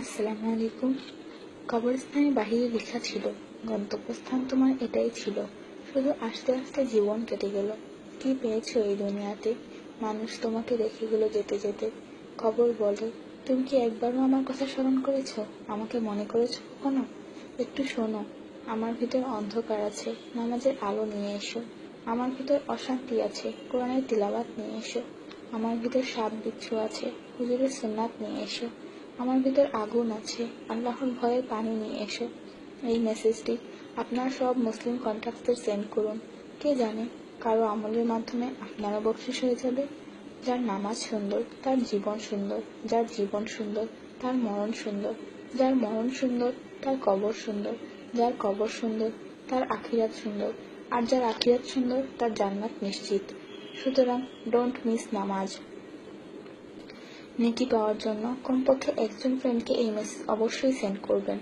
আসসালামু আলাইকুম। কবরস্থানের বাহিরে লেখা ছিল, গন্তব্যস্থান তোমার এটাই ছিল, শুধু আস্তে আস্তে জীবন কেটে গেল। কি পেয়েছো এই দুনিয়াতে? মানুষ তোমাকে রেখে গেল যেতে যেতে। কবর বলে, তুমি কি একবারও আমার কথা স্মরণ করেছো? আমাকে মনে করেছো কখনো? একটু শোনো, আমার ভিতর অন্ধকার আছে, নামাজের আলো নিয়ে এসো। আমার ভিতর অশান্তি আছে, কোরআনের তিলাওয়াত নিয়ে এসো। আমার ভিতর সাপ বিচ্ছু আছে, হুজুরের সুন্নাত নিয়ে এসো। আমার ভিতর আগুন আছে, আল্লাহর ভয়ের পানি নিয়ে এসো। এই মেসেজটি আপনার সব মুসলিম কন্ট্যাক্টসদের সেন্ড করুন। কে জানে, কারো আমলের মাধ্যমে আপনারও বকশিশ হয়ে যাবে। যার নামাজ সুন্দর তার জীবন সুন্দর, যার জীবন সুন্দর তার মরণ সুন্দর, যার মরণ সুন্দর তার কবর সুন্দর, যার কবর সুন্দর তার আখিরাত সুন্দর, আর যার আখিরাত সুন্দর তার জান্নাত নিশ্চিত। সুতরাং ডোন্ট মিস নামাজ। নেকি পাওয়ার জন্য কমপক্ষে একজন ফ্রেন্ডকে এই মেসেজ অবশ্যই সেন্ড করবেন।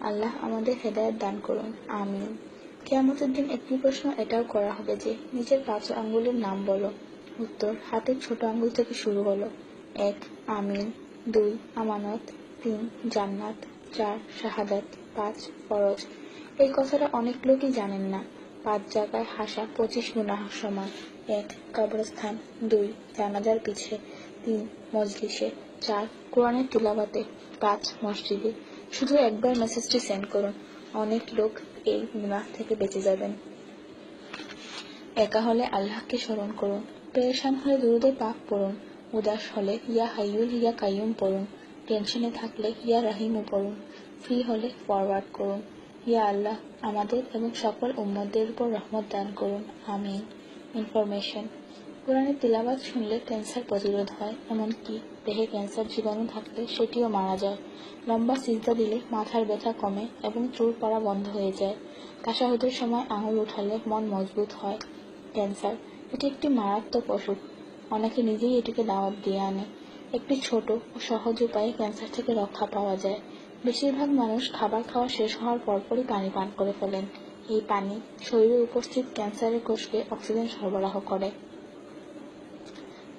আল্লাহ আমাদের হেদায়েত দান করুন, আমিন। কিয়ামতের দিন একটি প্রশ্ন এটাও করা হবে যে, নিজের 5 আঙ্গুলের নাম বলো। উত্তর হাতের ছোট আঙ্গুল থেকে শুরু হলো। 1 আমিন, 2 আমানত, 3 জান্নাত, 4 শাহাদাত, 5 ফরজ। এই কথাটা অনেক লোকই জানেন না। 5 জায়গায় হাসা 25 গুনাহের সমান। 1 কবরস্থান, 2 জানাজার পিছে, 3 মজলিসে, 4 কোরআনের তিলাওয়াতে, 5 মসজিদে। শুধু একবার মেসেজটি সেন্ড করুন, অনেক লোক এই গুনাহ থেকে বেঁচে যাবেন। একা হলে আল্লাহকে স্মরণ করুন, পেরেশান হলে দুরূদে পাক পড়ুন, উদাস হলে ইয়া হাইয়ুল ইয়া কাইয়ুম পড়ুন, টেনশনে থাকলে ইয়া রাহিমও পড়ুন, ফ্রি হলে ফরওয়ার্ড করুন, ইয়া আল্লাহ আমাদের এবং সকল উম্মতদের উপর রহমত দান করুন, আমিন। ইনফরমেশন: কোরআনের তিলাওয়াত শুনলে ক্যান্সার প্রতিরোধ হয়, এমনকি দেহে ক্যান্সার জীবাণু থাকলে সেটিও মারা যায়। লম্বা সিজদা দিলে মাথার ব্যথা কমে এবং চুল পড়া বন্ধ হয়ে যায়। তাশাহুদের সময় আঙুল উঠালে মন মজবুত হয়। ক্যান্সার এটি একটি মারাত্মক অসুখ, অনেকে নিজেই এটিকে দাওয়াত দিয়ে আনে। একটি ছোট ও সহজ উপায়ে ক্যান্সার থেকে রক্ষা পাওয়া যায়। বেশিরভাগ মানুষ খাবার খাওয়া শেষ হওয়ার পরপরই পানি পান করে ফেলেন। এই পানি শরীরে উপস্থিত ক্যান্সারের কোষকে অক্সিজেন সরবরাহ করে।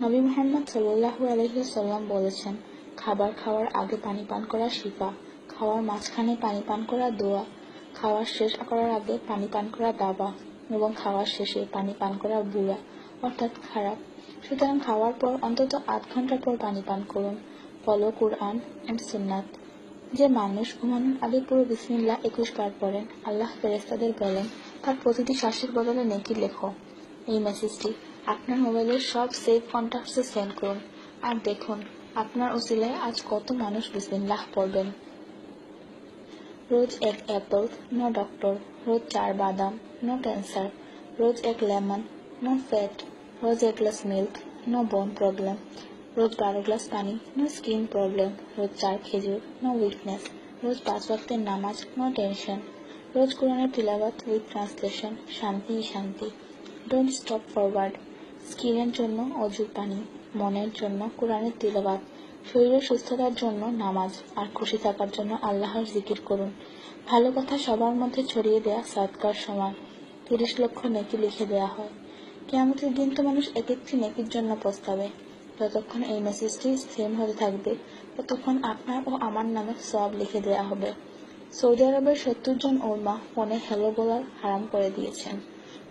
নবী মুহাম্মদ সাল্লাল্লাহু আলাইহি ওয়াসাল্লাম বলেছেন, খাবার খাওয়ার আগে পানি পান করা শিফা, খাওয়ার মাঝখানে পানি পান করা দোয়া, খাওয়ার শেষ করার আগে পানি পান করা দাবা এবং খাওয়ার শেষে পানি পান করা বুড়া অর্থাৎ খারাপ। সুতরাং খাওয়ার পর অন্তত 8 ঘন্টা পর পানি পান করুন। ফলো কুরআন এন্ড সুন্নাত। যে মানুষ ঘুমানোর আগে পুরো বিসমিল্লাহ 21 বার পড়েন, আল্লাহ ফেরেশতাদের বলেন তার প্রতিটি শ্বাসের বদলে নেকি লেখো। এই মেসেজটি আপনার মোবাইলের সব সেভ কন্ট্যাক্টসে সেন্ড করুন, আর দেখুন আপনার ওসিলায় আজ কত মানুষ বিসমিল্লাহ পড়বেন। রোজ 1 অ্যাপল, নো ডক্টর। রোজ 4 বাদাম, নো ক্যান্সার। রোজ 1 লেমন, নো ফ্যাট। রোজ 1 গ্লাস মিল্ক, নো বোন প্রবলেম। রোজ 12 গ্লাস পানি, নো স্কিন প্রবলেম। রোজ 4 খেজুর, নো উইকনেস। রোজ 5 ওয়াক্তের নামাজ, নো টেনশন। রোজ কোরআনের তিলাওয়াত উইথ ট্রান্সলেশন, শান্তি শান্তি। Don't stop forward. স্কিনের জন্য অজুর পানি, মনের জন্য কোরআনের তিলাওয়াত, শরীরের সুস্থতার জন্য নামাজ, আর খুশি থাকার জন্য আল্লাহর জিকির করুন। ভালো কথা সবার মধ্যে ছড়িয়ে দেয়া সাদকার সমান। 30 লক্ষ নেকি লিখে দেয়া হয়। কিয়ামতের দিন তো মানুষ এক একটি নেকির জন্য পস্তাবে। যতক্ষণ এই মেসেজটি সেম হতে থাকবে, ততক্ষণ আপনার ও আমার নামে সওয়াব লিখে দেয়া হবে। সৌদি আরবের 70 জন উলামা ফোনে হ্যালো বলা হারাম করে দিয়েছেন,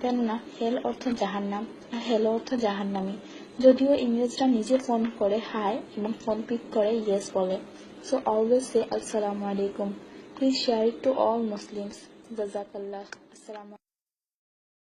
কেননা হেল অর্থ জাহান্নাম আর হ্যালো অর্থ জাহান্নামী। যদিও ইংরেজরা নিজে ফোন করে হাই এবং ফোন পিক করে ইয়েস বলে। সো অলওয়েজ সে আসসালামু আলাইকুম। Please share it to all Muslims. জাযাকাল্লাহ। আসসালামু